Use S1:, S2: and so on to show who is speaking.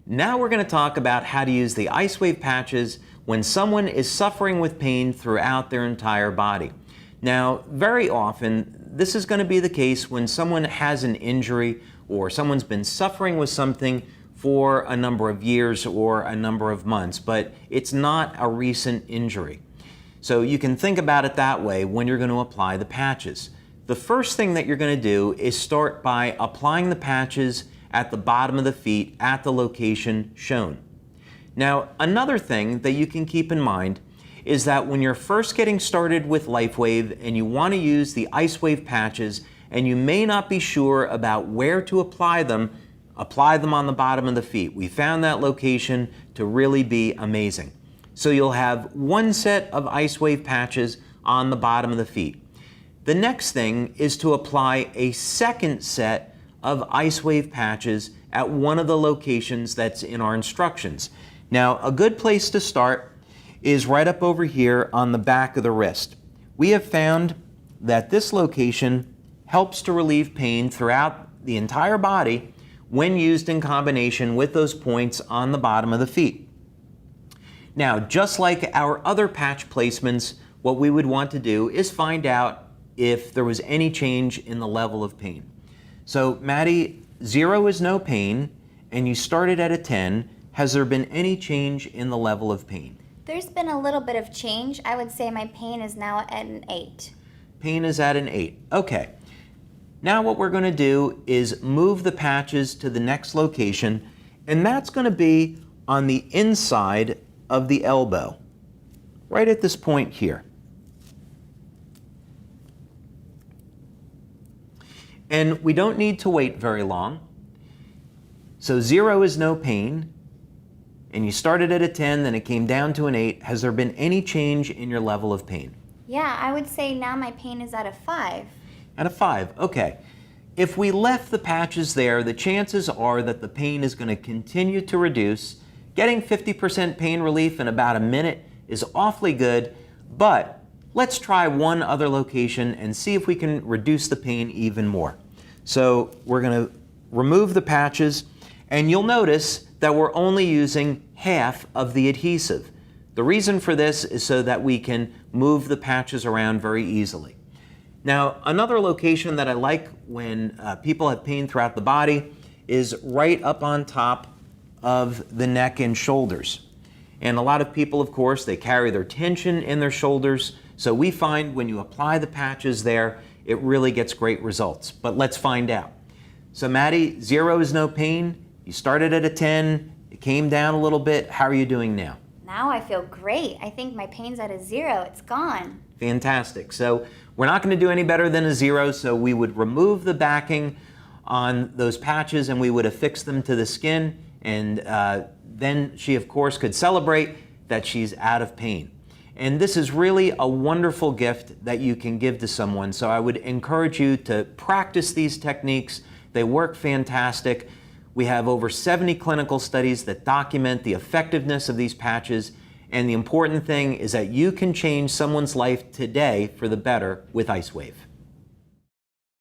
S1: Now we're going to talk about how to use the IceWave patches when someone is suffering with pain throughout their entire body. Now, very often, this is going to be the case when someone has an injury or someone's been suffering with something for a number of years or a number of months, but it's not a recent injury. So you can think about it that way when you're going to apply the patches. The first thing that you're going to do is start by applying the patches at the bottom of the feet at the location shown. Now, another thing that you can keep in mind is that when you're first getting started with Lifewave and you want to use the IceWave patches and you may not be sure about where to apply them on the bottom of the feet. We found that location to really be amazing. So you'll have one set of IceWave patches on the bottom of the feet. The next thing is to apply a second set of IceWave patches at one of the locations that's in our instructions. Now, a good place to start is right up over here on the back of the wrist. We have found that this location helps to relieve pain throughout the entire body when used in combination with those points on the bottom of the feet. Now, just like our other patch placements, what we would want to do is find out if there was any change in the level of pain. So, Maddie, 0 is no pain, and you started at a 10. Has there been any change in the level of pain?
S2: There's been a little bit of change. I would say my pain is now at an 8.
S1: Pain is at an 8. Okay. Now what we're going to do is move the patches to the next location, and that's going to be on the inside of the elbow, right at this point here. And we don't need to wait very long. So 0 is no pain, and you started at a 10, then it came down to an 8. Has there been any change in your level of pain?
S2: Yeah, I would say now my pain is at a 5.
S1: At a 5, okay. If we left the patches there, the chances are that the pain is going to continue to reduce. Getting 50% pain relief in about a minute is awfully good, but let's try one other location and see if we can reduce the pain even more. So we're going to remove the patches, and you'll notice that we're only using half of the adhesive. The reason for this is so that we can move the patches around very easily. Now, another location that I like when people have pain throughout the body is right up on top of the neck and shoulders. And a lot of people, of course, they carry their tension in their shoulders. So we find when you apply the patches there, it really gets great results. But let's find out. So Maddie, 0 is no pain. You started at a 10. It came down a little bit. How are you doing now?
S2: Now I feel great. I think my pain's at a 0. It's gone.
S1: Fantastic. So we're not going to do any better than a 0, so we would remove the backing on those patches and we would affix them to the skin, and then she, of course, could celebrate that she's out of pain. And this is really a wonderful gift that you can give to someone, so I would encourage you to practice these techniques. They work fantastic. We have over 70 clinical studies that document the effectiveness of these patches. And the important thing is that you can change someone's life today for the better with IceWave.